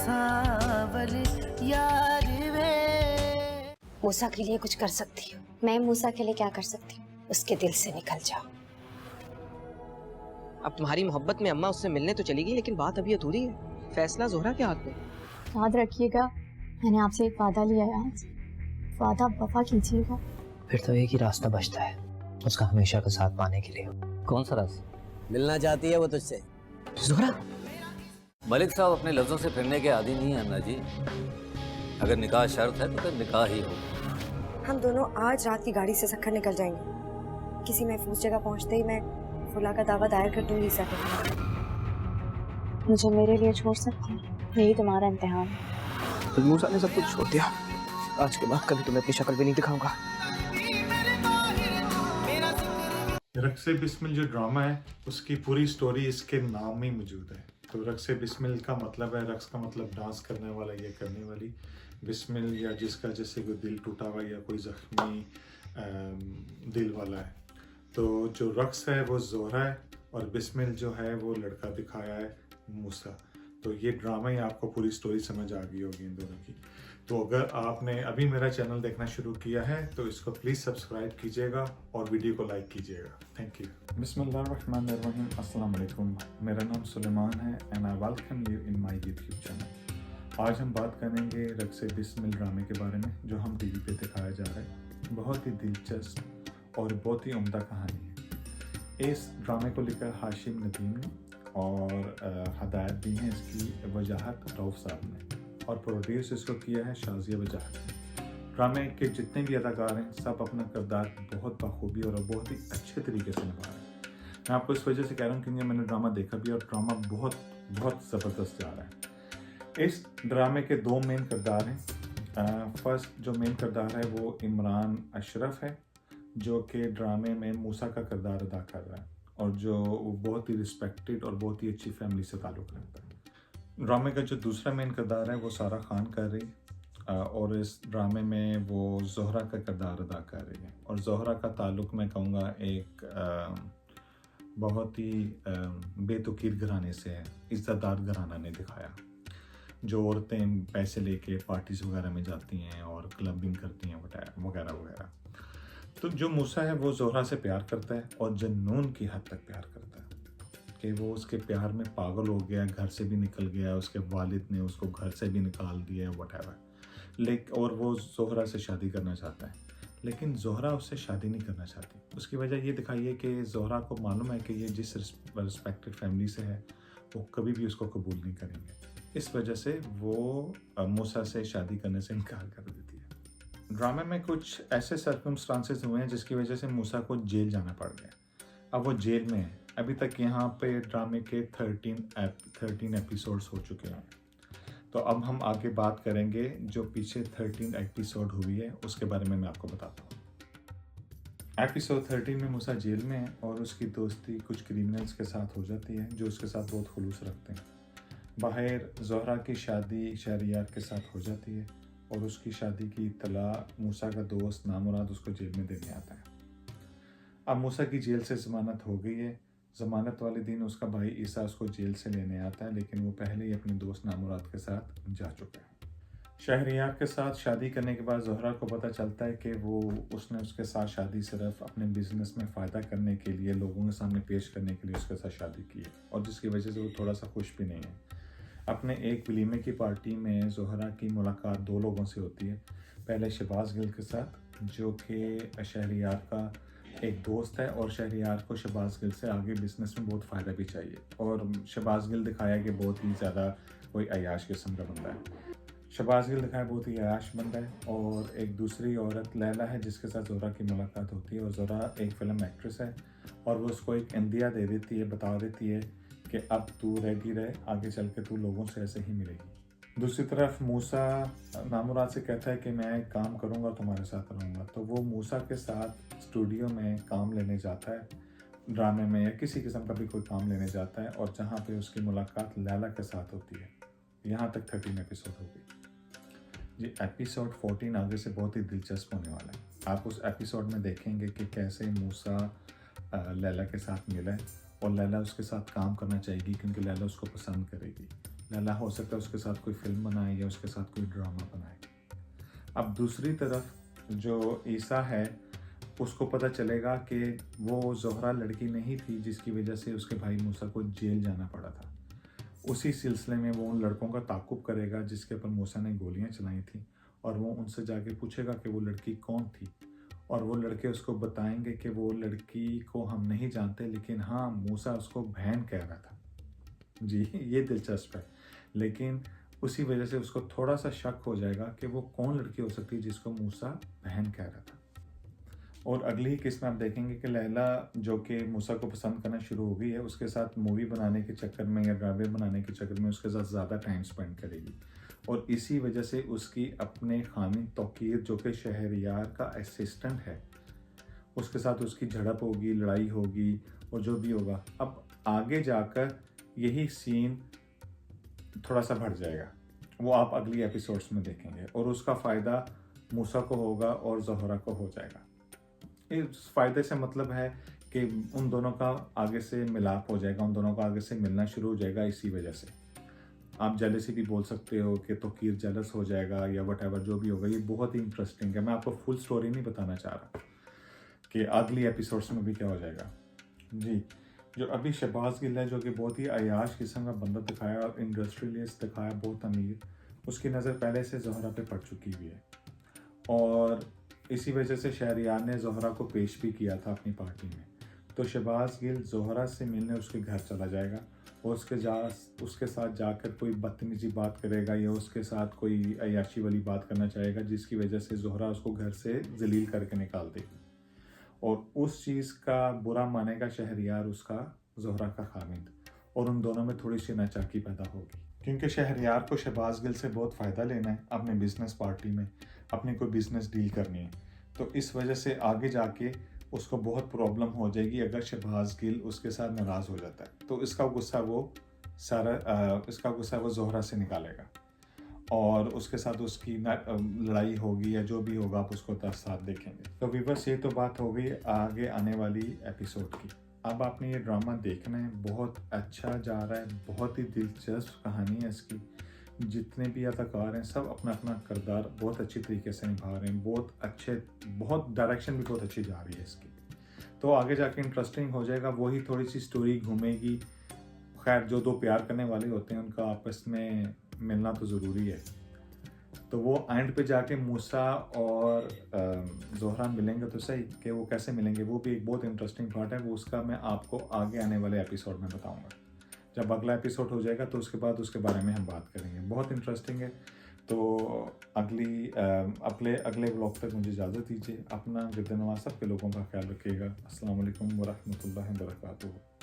सावल यार वे। मूसा के लिए कुछ कर सकती हूँ। मैं मूसा के लिए क्या कर सकती हूँ? उसके दिल से निकल जाओ। अब तुम्हारी मोहब्बत में अम्मा उससे मिलने तो चली गई, लेकिन बात अभी अधूरी है। फैसला जोहरा के हाथ में। याद रखिएगा, मैंने आपसे एक वादा लिया है आज। वादा वफा कीजिएगा। फिर तो एक ही रास्ता बचता है उसका हमेशा का साथ पाने के लिए। कौन सा रास्ता? मिलना चाहती है वो तुझसे। जोहरा, मलिक साहब अपने लफ्जों से फिरने के आदी नहीं है अन्ना जी। अगर निकाह शर्त है तो फिर निकाह ही हो। हम दोनों आज रात की गाड़ी से सक्खर निकल जाएंगे। किसी महफूज जगह पहुंचते ही मैं खुला का दावा दायर कर दूंगी सर्टिफिकेट। मुझे मेरे लिए छोड़ सकते हैं, यही तुम्हारा इम्तिहान है। फिर मूसा ने सब कुछ छोड़ दिया। आज के बाद कभी तुम्हें अपनी शक्ल भी नहीं दिखाऊंगा। रक्से बिस्मिल जो ड्रामा है उसकी पूरी स्टोरी इसके नाम में मौजूद है। तो रक्से बिस्मिल का मतलब है, रक्स का मतलब डांस करने वाला या करने वाली, बिस्मिल या जिसका जैसे कोई दिल टूटा हुआ या कोई ज़ख्मी दिल वाला है। तो जो रक्स है वो जोहरा है और बिस्मिल जो है वो लड़का दिखाया है मूसा। तो ये ड्रामा ही आपको पूरी स्टोरी समझ आ गई होगी इन दोनों की। तो अगर आपने अभी मेरा चैनल देखना शुरू किया है तो इसको प्लीज़ सब्सक्राइब कीजिएगा और वीडियो को लाइक कीजिएगा। Thank you. बिस्मिल्लाहिर्रहमानिर्रहीम। अस्सलाम वालेकुम। मेरा नाम सुलेमान है and I welcome you in my YouTube channel. आज हम बात करेंगे रक्से बिस्मिल ड्रामे के बारे में जो हम टीवी पे दिखाया जा रहा है। बहुत ही दिलचस्प और बहुत ही उम्दा कहानी है। इस ड्रामे को लेकर हाशिम नदीम ने और हदायत दी है इसकी वजाहत रऊफ साहब ने और प्रोड्यूस इसको किया है शाजिया वजाहत ने। ड्रामे के जितने भी अदाकार हैं सब अपना किरदार बहुत बखूबी और बहुत ही अच्छे तरीके से निभा रहे हैं। मैं आपको इस वजह से कह रहा हूँ क्योंकि मैंने ड्रामा देखा भी और ड्रामा बहुत ज़बरदस्त जा रहा है। इस ड्रामे के दो मेन किरदार हैं। फर्स्ट जो मेन किरदार है वो इमरान अशरफ है जो कि ड्रामे में मूसा का किरदार अदा कर रहा है और जो बहुत ही रिस्पेक्टेड और बहुत ही अच्छी फैमिली से ताल्लुक़ रखता है। ड्रामे का जो दूसरा मेन किरदार है वो सारा खान कर रही है और इस ड्रामे में वो जोहरा का किरदार अदा कर रही है। और जोहरा का ताल्लुक़ मैं कहूँगा एक बहुत ही बेतुकीर घराने से है। इज़्ज़तदार घराना ने दिखाया जो औरतें पैसे लेके पार्टीज़ वगैरह में जाती हैं और क्लबिंग करती हैं वगैरह वगैरह। तो जो मूसा है वो जोहरा से प्यार करता है और जुनून की हद तक प्यार करता है कि वो उसके प्यार में पागल हो गया, घर से भी निकल गया, उसके वालिद ने उसको घर से भी निकाल दिया व्हाटएवर। और वो जोहरा से शादी करना चाहता है लेकिन जोहरा उससे शादी नहीं करना चाहती। उसकी वजह ये दिखाई है कि जोहरा को मालूम है कि ये जिस रिस्पेक्टेड फैमिली से है वो कभी भी उसको कबूल नहीं करेंगे। इस वजह से वो मूसा से शादी करने से इनकार कर देती है। ड्रामे में कुछ ऐसे सर्कमस्टांसेस हुए हैं जिसकी वजह से मूसा को जेल जाना पड़ गया। अब वो जेल में है। अभी तक यहाँ पे ड्रामे के 13 एपिसोड्स हो चुके हैं। तो अब हम आगे बात करेंगे जो पीछे 13 एपिसोड हुई है उसके बारे में मैं आपको बताता हूँ। एपिसोड 13 में मूसा जेल में है और उसकी दोस्ती कुछ क्रिमिनल्स के साथ हो जाती है जो उसके साथ बहुत खुलूस रखते हैं। बाहर जोहरा की शादी शहरियार के साथ हो जाती है और उसकी शादी की इत्तला मूसा का दोस्त नामुराद उसको जेल में देने आता है। अब मूसा की जेल से ज़मानत हो गई है। ज़मानत वाले दिन उसका भाई ईसा उसको जेल से लेने आता है लेकिन वो पहले ही अपने दोस्त नामुराद के साथ जा चुका है। शहरियार के साथ शादी करने के बाद जोहरा को पता चलता है कि उसने उसके साथ शादी सिर्फ अपने बिजनेस में फ़ायदा करने के लिए, लोगों के सामने पेश करने के लिए उसके साथ शादी की है और जिसकी वजह से वो थोड़ा सा खुश भी नहीं है। अपने एक वलीमे की पार्टी में जोहरा की मुलाकात दो लोगों से होती है। पहले शहबाज गिल के साथ जो कि शहरियार का एक दोस्त है और शहरियार को शहबाज गिल से आगे बिजनेस में बहुत फ़ायदा भी चाहिए और शहबाज गिल दिखाया कि बहुत ही ज़्यादा कोई अयाश किस्म का बंदा है। शहबाज गिल दिखाया बहुत ही अयाश बंदा है। और एक दूसरी औरत लैला है जिसके साथ जोहरा की मुलाकात होती है और जोहरा एक फ़िल्म एक्ट्रेस है और वो उसको एक इंदिया दे देती है, बता देती है कि अब तू रेडी रहे, आगे चल के तू लोगों से ऐसे ही मिलेगी। दूसरी तरफ मूसा नामुराद से कहता है कि मैं काम करूंगा तुम्हारे साथ रहूँगा। तो वो मूसा के साथ स्टूडियो में काम लेने जाता है, ड्रामे में या किसी किस्म का भी कोई काम लेने जाता है और जहाँ पे उसकी मुलाकात लैला के साथ होती है। यहाँ तक 13 एपिसोड हो गई जी। एपिसोड 14 आगे से बहुत ही दिलचस्प होने वाला है। आप उस एपिसोड में देखेंगे कि कैसे मूसा लैला के साथ मिला है और लैला उसके साथ काम करना चाहेगी क्योंकि लैला उसको पसंद करेगी। लैला हो सकता है उसके साथ कोई फिल्म बनाए या उसके साथ कोई ड्रामा बनाए। अब दूसरी तरफ जो ईसा है उसको पता चलेगा कि वो ज़ोहरा लड़की नहीं थी जिसकी वजह से उसके भाई मूसा को जेल जाना पड़ा था। उसी सिलसिले में वो उन लड़कों का ताक़ुब करेगा जिसके ऊपर मूसा ने गोलियां चलाई थी, और वो उनसे जाके पूछेगा कि वो लड़की कौन थी, और वो लड़के उसको बताएंगे कि वो लड़की को हम नहीं जानते, लेकिन हाँ मूसा उसको बहन कह रहा था। जी ये दिलचस्प है, लेकिन उसी वजह से उसको थोड़ा सा शक हो जाएगा कि वो कौन लड़की हो सकती है जिसको मूसा बहन कह रहा था। और अगली ही किस्त में आप देखेंगे कि लैला जो कि मूसा को पसंद करना शुरू हो गई है, उसके साथ मूवी बनाने के चक्कर में या ड्रामे बनाने के चक्कर में उसके साथ ज़्यादा टाइम स्पेंड करेगी, और इसी वजह से उसकी अपने खामिन तौकीर जो कि शहरयार का असिस्टेंट है उसके साथ उसकी झड़प होगी, लड़ाई होगी और जो भी होगा। अब आगे जाकर यही सीन थोड़ा सा बढ़ जाएगा, वो आप अगली एपिसोड्स में देखेंगे, और उसका फ़ायदा मूसा को होगा और ज़ोहरा को हो जाएगा। इस फ़ायदे से मतलब है कि उन दोनों का आगे से मिलाप हो जाएगा, उन दोनों का आगे से मिलना शुरू हो जाएगा। इसी वजह से आप जेलसी भी बोल सकते हो कि तौकीर जेलस हो जाएगा या वट जो भी होगा। ये बहुत ही इंटरेस्टिंग है। मैं आपको फुल स्टोरी नहीं बताना चाह रहा कि अगली एपिसोड्स में भी क्या हो जाएगा। जी जो अभी शहबाज गिल है जो कि बहुत ही अयाश किस्म का बंदा दिखाया और इंडस्ट्रियलिस्ट दिखाया, बहुत अमीर, उसकी नज़र पहले से ज़ोहरा पे पड़ चुकी हुई है, और इसी वजह से शहरयार ने ज़ोहरा को पेश भी किया था अपनी पार्टी में। तो शहबाज गिल ज़ोहरा से मिलने उसके घर चला जाएगा और उसके साथ जाकर कोई बदतमीजी बात करेगा या उसके साथ कोई अयाशी वाली बात करना चाहेगा, जिसकी वजह से ज़ोहरा उसको घर से जलील करके निकाल देगी, और उस चीज़ का बुरा मानेगा शहरयार उसका ज़ोहरा का खामिद, और उन दोनों में थोड़ी सी नाचाकी पैदा होगी, क्योंकि शहरयार को शहबाज गिल से बहुत फ़ायदा लेना है अपने बिज़नेस पार्टी में, अपनी कोई बिज़नेस डील करनी है। तो इस वजह से आगे जाके उसको बहुत प्रॉब्लम हो जाएगी अगर शहबाज गिल उसके साथ नाराज़ हो जाता है। तो इसका गुस्सा वो ज़ोहरा से निकालेगा और उसके साथ उसकी लड़ाई होगी या जो भी होगा, आप उसको साथ देखेंगे। तो व्यूअर्स ये तो बात हो गई आगे आने वाली एपिसोड की। अब आपने ये ड्रामा देखना है, बहुत अच्छा जा रहा है, बहुत ही दिलचस्प कहानी है इसकी। जितने भी अदाकार हैं सब अपना अपना किरदार बहुत अच्छी तरीके से निभा रहे हैं, बहुत डायरेक्शन भी बहुत अच्छी जा रही है इसकी। तो आगे जाके इंटरेस्टिंग हो जाएगा, वही थोड़ी सी स्टोरी घूमेगी। खैर जो दो प्यार करने वाले होते हैं उनका आपस में मिलना तो ज़रूरी है, तो वो एंड पे जाके मूसा और ज़ोहरा मिलेंगे तो सही, कि वो कैसे मिलेंगे वो भी एक बहुत इंटरेस्टिंग पार्ट है। वो उसका मैं आपको आगे आने वाले एपिसोड में बताऊंगा। जब अगला एपिसोड हो जाएगा तो उसके बाद उसके बारे में हम बात करेंगे, बहुत इंटरेस्टिंग है। तो अगले व्लॉग तक मुझे इजाज़त दीजिए। अपना गिरदनवाज सबके लोगों का ख्याल रखिएगा। अस्सलाम वालेकुम व रहमतुल्लाहि व बरकातुहू।